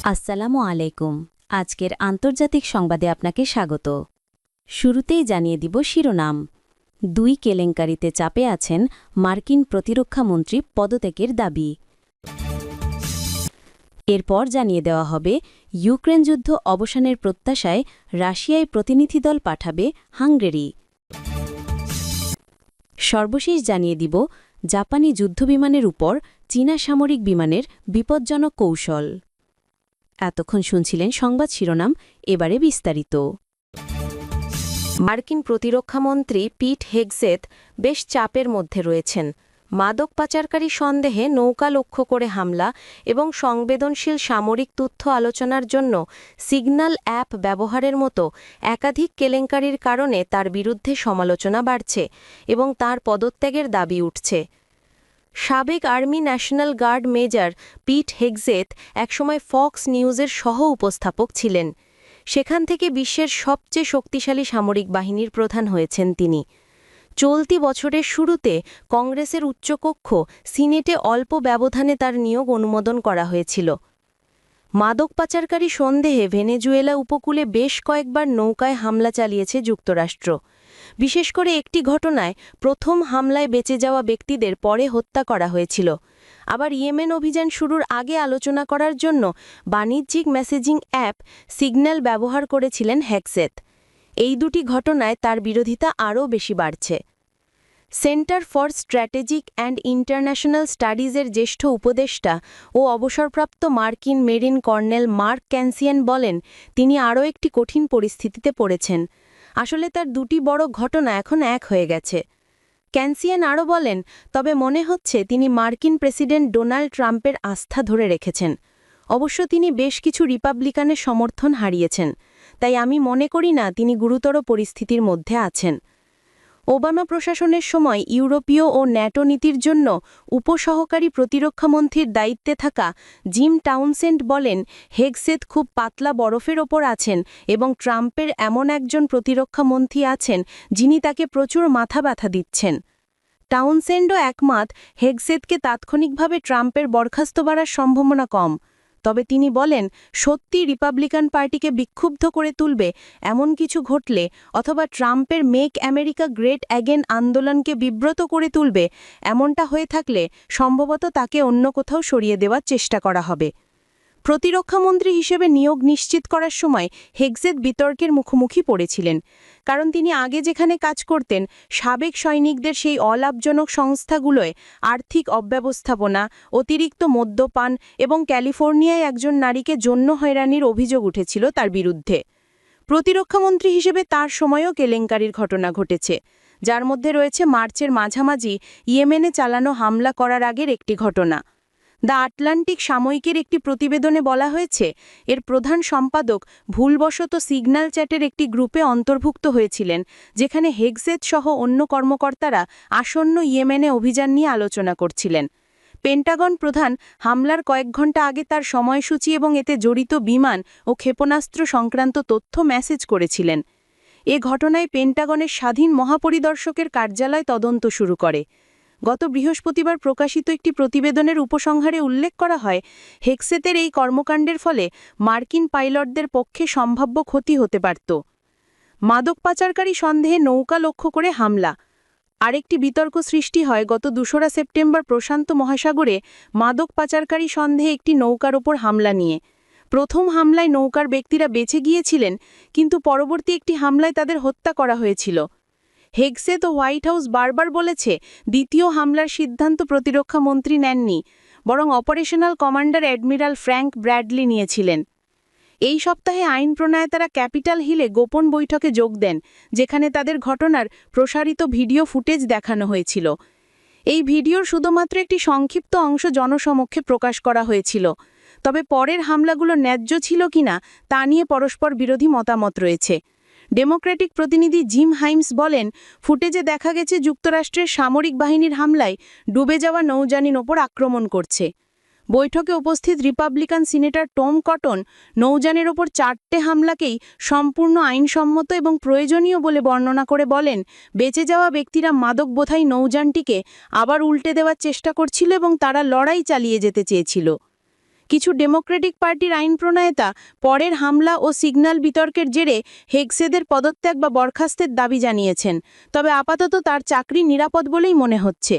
আসসালামু আলাইকুম। আজকের আন্তর্জাতিক সংবাদে আপনাকে স্বাগত। শুরুতেই জানিয়ে দিব শিরোনাম। ২ কেলেঙ্কারিতে চাপে আছেন মার্কিন প্রতিরক্ষামন্ত্রী পদত্যাগের দাবি। এরপর জানিয়ে দেওয়া হবে ইউক্রেন যুদ্ধ অবসানের প্রত্যাশায় রাশিয়ায় প্রতিনিধি দল পাঠাবে হাঙ্গেরি। সর্বশেষ জানিয়ে দিব জাপানি যুদ্ধবিমানের উপর চীনা সামরিক বিমানের বিপজ্জনক কৌশল। এতক্ষণ শুনছিলেন সংবাদ শিরোনাম, এবারে বিস্তারিত। মার্কিন প্রতিরক্ষামন্ত্রী পিট হেগসেথ বেশ চাপের মধ্যে রয়েছেন। মাদক পাচারকারী সন্দেহে নৌকা লক্ষ্য করে হামলা এবং সংবেদনশীল সামরিক তথ্য আলোচনার জন্য সিগন্যাল অ্যাপ ব্যবহারের মতো একাধিক কেলেঙ্কারির কারণে তার বিরুদ্ধে সমালোচনা বাড়ছে এবং তার পদত্যাগের দাবি উঠছে। সাবেক আর্মি ন্যাশনাল গার্ড মেজর পিট হেগসেথ একসময় ফক্স নিউজের সহ উপস্থাপক ছিলেন। সেখান থেকে বিশ্বের সবচেয়ে শক্তিশালী সামরিক বাহিনীর প্রধান হয়েছেন তিনি। চলতি বছরের শুরুতে কংগ্রেসের উচ্চকক্ষ সিনেটে অল্প ব্যবধানে তার নিয়োগ অনুমোদন করা হয়েছিল। মাদক পাচারকারী সন্দেহে ভেনেজুয়েলা উপকূলে বেশ কয়েকবার নৌকায় হামলা চালিয়েছে যুক্তরাষ্ট্র। বিশেষ করে একটি ঘটনায় প্রথম হামলায় বেঁচে যাওয়া ব্যক্তিদের পরে হত্যা করা হয়েছিল। আবার ইয়েমেন অভিযান শুরুর আগে আলোচনা করার জন্য বাণিজ্যিক মেসেজিং অ্যাপ সিগন্যাল ব্যবহার করেছিলেন হেগসেথ। এই দুটি ঘটনায় তার বিরোধিতা আরও বেশি বাড়ছে। Center for strategic and international স্টাডিজের জ্যেষ্ঠ উপদেষ্টা ও অবসরপ্রাপ্ত মার্কিন মেরিন কর্নেল মার্ক ক্যানসিয়ান বলেন, তিনি আরও একটি কঠিন পরিস্থিতিতে পড়েছেন। আসলে তার দুটি বড় ঘটনা এখন এক হয়ে গেছে। ক্যানসিয়ান আরও বলেন, তবে মনে হচ্ছে তিনি মার্কিন প্রেসিডেন্ট ডোনাল্ড ট্রাম্পের আস্থা ধরে রেখেছেন। অবশ্য তিনি বেশ কিছু রিপাবলিকানের সমর্থন হারিয়েছেন, তাই আমি মনে করি না তিনি গুরুতর পরিস্থিতির মধ্যে আছেন। ওবামা প্রশাসনের সময় ইউরোপীয় ও ন্যাটো নীতির জন্য উপসহকারী প্রতিরক্ষামন্ত্রীর দায়িত্বে থাকা জিম টাউনসেন্ড বলেন, হেগসেথ খুব পাতলা বরফের ওপর আছেন এবং ট্রাম্পের এমন একজন প্রতিরক্ষামন্ত্রী আছেন যিনি তাকে প্রচুর মাথা ব্যথা দিচ্ছেন। টাউনসেন্ডও একমত, হেগসেথকে তাৎক্ষণিকভাবে ট্রাম্পের বরখাস্ত করার সম্ভাবনা কম। তবে তিনি বলেন, সত্যি রিপাবলিকান পার্টিকে বিক্ষুব্ধ করে তুলবে এমন কিছু ঘটলে অথবা ট্রাম্পের মেক আমেরিকা গ্রেট অ্যাগেন আন্দোলনকে বিব্রত করে তুলবে এমনটা হয়ে থাকলে সম্ভবত তাকে অন্য কোথাও সরিয়ে দেওয়ার চেষ্টা করা হবে। প্রতিরক্ষামন্ত্রী হিসেবে নিয়োগ নিশ্চিত করার সময় হেগসেথ বিতর্কের মুখোমুখি পড়েছিলেন, কারণ তিনি আগে যেখানে কাজ করতেন সাবেক সৈনিকদের সেই অলাভজনক সংস্থাগুলোয় আর্থিক অব্যবস্থাপনা, অতিরিক্ত মদ্যপান এবং ক্যালিফোর্নিয়ায় একজন নারীকে যৌন হয়রানির অভিযোগ উঠেছিল তার বিরুদ্ধে। প্রতিরক্ষামন্ত্রী হিসেবে তার সময়ও কেলেঙ্কারির ঘটনা ঘটেছে, যার মধ্যে রয়েছে মার্চের মাঝামাঝি ইয়েমেনে চালানো হামলা করার আগের একটি ঘটনা। দ্য আটলান্টিক সাময়িকীর একটি প্রতিবেদনে বলা হয়েছে, এর প্রধান সম্পাদক ভুলবশত সিগন্যাল চ্যাটের একটি গ্রুপে অন্তর্ভুক্ত হয়েছিলেন, যেখানে হেগসেথ সহ অন্য কর্মকর্তারা আসন্ন ইয়েমেনে অভিযান নিয়ে আলোচনা করছিলেন। পেন্টাগন প্রধান হামলার কয়েক ঘণ্টা আগে তার সময়সূচি এবং এতে জড়িত বিমান ও ক্ষেপণাস্ত্র সংক্রান্ত তথ্য মেসেজ করেছিলেন। এ ঘটনায় পেন্টাগনের স্বাধীন মহাপরিদর্শকের কার্যালয় তদন্ত শুরু করে। গত বৃহস্পতিবার প্রকাশিত একটি প্রতিবেদনের উপসংহারে উল্লেখ করা হয়, হেগসেথের এই কর্মকাণ্ডের ফলে মার্কিন পাইলটদের পক্ষে সম্ভাব্য ক্ষতি হতে পারত। মাদক পাচারকারী সন্দেহে নৌকা লক্ষ্য করে হামলা। আরেকটি বিতর্ক সৃষ্টি হয় গত ২রা সেপ্টেম্বর প্রশান্ত মহাসাগরে মাদক পাচারকারী সন্দেহে একটি নৌকার ওপর হামলা নিয়ে। প্রথম হামলায় নৌকার ব্যক্তিরা বেঁচে গিয়েছিলেন, কিন্তু পরবর্তী একটি হামলায় তাদের হত্যা করা হয়েছিল। হেগসেথ ও হোয়াইট হাউস বারবার বলেছে, দ্বিতীয় হামলার সিদ্ধান্ত প্রতিরক্ষামন্ত্রী নেননি, বরং operational commander admiral Frank Bradley নিয়েছিলেন। এই সপ্তাহে আইন প্রণেতারা ক্যাপিটাল হিলে গোপন বৈঠকে যোগ দেন, যেখানে তাদের ঘটনার প্রসারিত ভিডিও ফুটেজ দেখানো হয়েছিল। এই ভিডিওর শুধুমাত্র একটি সংক্ষিপ্ত অংশ জনসমক্ষে প্রকাশ করা হয়েছিল, তবে পরের হামলাগুলো ন্যায্য ছিল কিনা তা নিয়ে পরস্পর বিরোধী মতামত রয়েছে। ডেমোক্র্যাটিক প্রতিনিধি জিম হাইমস বলেন, ফুটেজে দেখা গেছে যুক্তরাষ্ট্রের সামরিক বাহিনীর হামলায় ডুবে যাওয়া নৌযানের ওপর আক্রমণ করছে। বৈঠকে উপস্থিত রিপাবলিকান সিনেটর টম কটন নৌযানের ওপর 4টে হামলাকেই সম্পূর্ণ আইনসম্মত এবং প্রয়োজনীয় বলে বর্ণনা করে বলেন, বেঁচে যাওয়া ব্যক্তিরা মাদক বোঝাই নৌযানটিকে আবার উল্টে দেওয়ার চেষ্টা করছিল এবং তারা লড়াই চালিয়ে যেতে চেয়েছিল। কিছু ডেমোক্রেটিক পার্টির আইন প্রণয়তা পরের হামলা ও সিগন্যাল বিতর্কের জেরে হেগসেদের পদত্যাগ বা বরখাস্তের দাবি জানিয়েছেন, তবে আপাতত তার চাকরি নিরাপদ বলেই মনে হচ্ছে।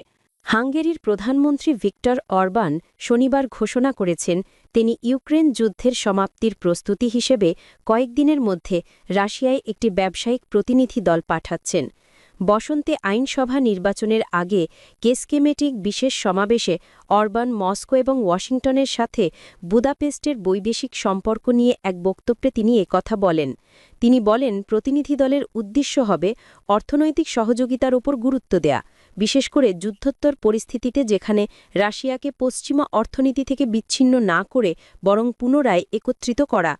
হাঙ্গেরির প্রধানমন্ত্রী ভিক্টর অরবান শনিবার ঘোষণা করেছেন তিনি ইউক্রেন যুদ্ধের সমাপ্তির প্রস্তুতি হিসেবে কয়েকদিনের মধ্যে রাশিয়ায় একটি ব্যবসায়িক প্রতিনিধি দল পাঠাচ্ছেন। বসন্তে আইনসভা নির্বাচনের আগে কেসকেমেটিক বিশেষ সমাবেশে অরবান মস্কো এবং ওয়াশিংটনের সাথে বুদাপেস্টের বৈদেশিক সম্পর্ক নিয়ে এক বক্তব্যে তিনি একথা বলেন। তিনি বলেন, প্রতিনিধি দলের উদ্দেশ্য হবে অর্থনৈতিক সহযোগিতার উপর গুরুত্ব দেয়া, বিশেষ করে যুদ্ধোত্তর পরিস্থিতিতে যেখানে রাশিয়াকে পশ্চিমা অর্থনীতি থেকে বিচ্ছিন্ন না করে বরং পুনরায় একত্রিত করা।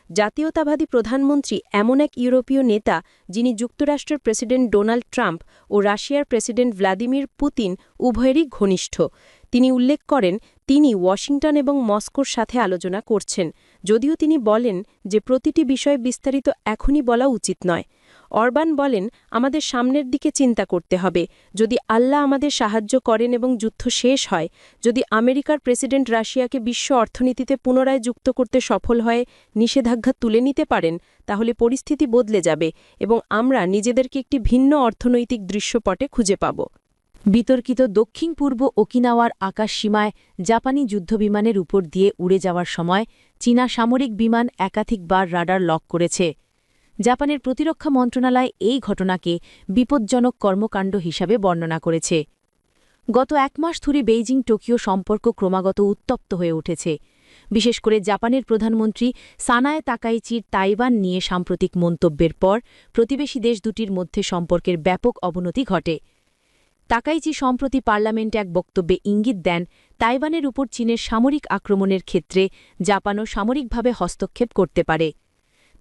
জাতীয়তাবাদী প্রধানমন্ত্রী এমন এক ইউরোপীয় নেতা যিনি যুক্তরাষ্ট্রের প্রেসিডেন্ট ডোনাল্ড ট্রাম্প ও রাশিয়ার প্রেসিডেন্ট ভ্লাদিমির পুতিন উভয়েরই ঘনিষ্ঠ। তিনি উল্লেখ করেন তিনি ওয়াশিংটন এবং মস্কোর সাথে আলোচনা করছেন, যদিও তিনি বলেন যে প্রতিটি বিষয় বিস্তারিত এখনই বলা উচিত নয়। অরবান বলেন, আমাদের সামনের দিকে চিন্তা করতে হবে। যদি আল্লাহ আমাদের সাহায্য করেন এবং যুদ্ধ শেষ হয়, যদি আমেরিকার প্রেসিডেন্ট রাশিয়াকে বিশ্ব অর্থনীতিতে পুনরায় যুক্ত করতে সফল হয়ে নিষেধাজ্ঞা তুলে নিতে পারেন, তাহলে পরিস্থিতি বদলে যাবে এবং আমরা নিজেদেরকে একটি ভিন্ন অর্থনৈতিক দৃশ্যপটে খুঁজে পাব। বিতর্কিত দক্ষিণ পূর্ব ওকিনাওয়ার আকাশসীমায় জাপানি যুদ্ধবিমানের উপর দিয়ে উড়ে যাওয়ার সময় চীনা সামরিক বিমান একাধিকবার রাডার লক করেছে। জাপানের প্রতিরক্ষা মন্ত্রণালয় এই ঘটনাকে বিপজ্জনক কর্মকাণ্ড হিসাবে বর্ণনা করেছে। গত এক মাস ধরে বেইজিং টোকিও সম্পর্ক ক্রমাগত উত্তপ্ত হয়ে উঠেছে, বিশেষ করে জাপানের প্রধানমন্ত্রী সানায়ে তাকাইচির তাইওয়ান নিয়ে সাম্প্রতিক মন্তব্যের পর প্রতিবেশী দেশ দুটির মধ্যে সম্পর্কের ব্যাপক অবনতি ঘটে। তাকাইচি সম্প্রতি পার্লামেন্টে এক বক্তব্যে ইঙ্গিত দেন তাইওয়ানের উপর চীনের সামরিক আক্রমণের ক্ষেত্রে জাপানও সামরিকভাবে হস্তক্ষেপ করতে পারে।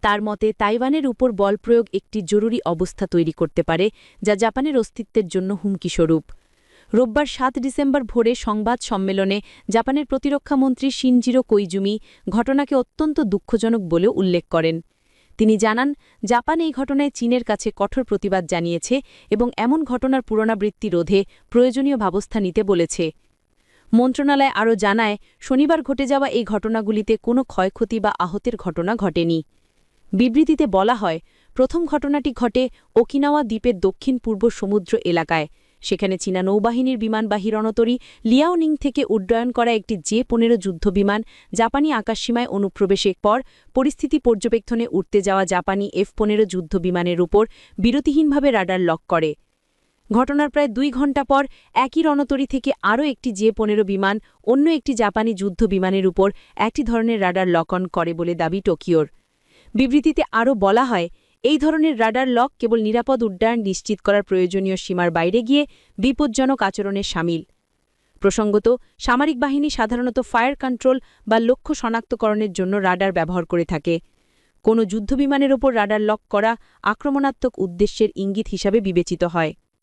তার মতে তাইওয়ানের উপর বল প্রয়োগ একটি জরুরি অবস্থা তৈরি করতে পারে, যা জাপানের অস্তিত্বের জন্য হুমকিস্বরূপ। রোববার ৭ ডিসেম্বর ভোরে সংবাদ সম্মেলনে জাপানের প্রতিরক্ষামন্ত্রী শিনজিরো কোইজুমি ঘটনাকে অত্যন্ত দুঃখজনক বলে উল্লেখ করেন। তিনি জানান, জাপান এই ঘটনায় চীনের কাছে কঠোর প্রতিবাদ জানিয়েছে এবং এমন ঘটনার পুনরাবৃত্তি রোধে প্রয়োজনীয় ব্যবস্থা নিতে বলেছে। মন্ত্রণালয় আরও জানায়, শনিবার ঘটে যাওয়া এই ঘটনাগুলিতে কোনো ক্ষয়ক্ষতি বা আহতের ঘটনা ঘটেনি। বিবৃতিতে বলা হয়, প্রথম ঘটনাটি ঘটে ওকিনাওয়া দ্বীপের দক্ষিণ পূর্ব সমুদ্র এলাকায়। সেখানে চীনা নৌবাহিনীর বিমানবাহী রণতরী লিয়াওনিং থেকে উড্ডয়ন করা একটি জে-15 যুদ্ধবিমান জাপানি আকাশসীমায় অনুপ্রবেশের পর পরিস্থিতি পর্যবেক্ষণে উঠতে যাওয়া জাপানি F-15 যুদ্ধবিমানের উপর বিরতিহীনভাবে রাডার লক করে। ঘটনার প্রায় 2 ঘণ্টা পর একই রণতরী থেকে আরও একটি জে-15 বিমান অন্য একটি জাপানি যুদ্ধবিমানের উপর একই ধরনের রাডার লক অন করে বলে দাবি টোকিওর। বিবৃতিতে আরও বলা হয়, এই ধরনের রাডার লক কেবল নিরাপদ উড্ডয়ন নিশ্চিত করার প্রয়োজনীয় সীমার বাইরে গিয়ে বিপজ্জনক আচরণে শামিল। প্রসঙ্গত, সামরিক বাহিনী সাধারণত ফায়ার কন্ট্রোল বা লক্ষ্য শনাক্তকরণের জন্য রাডার ব্যবহার করে থাকে। কোনো যুদ্ধবিমানের ওপর রাডার লক করা আক্রমণাত্মক উদ্দেশ্যের ইঙ্গিত হিসাবে বিবেচিত হয়।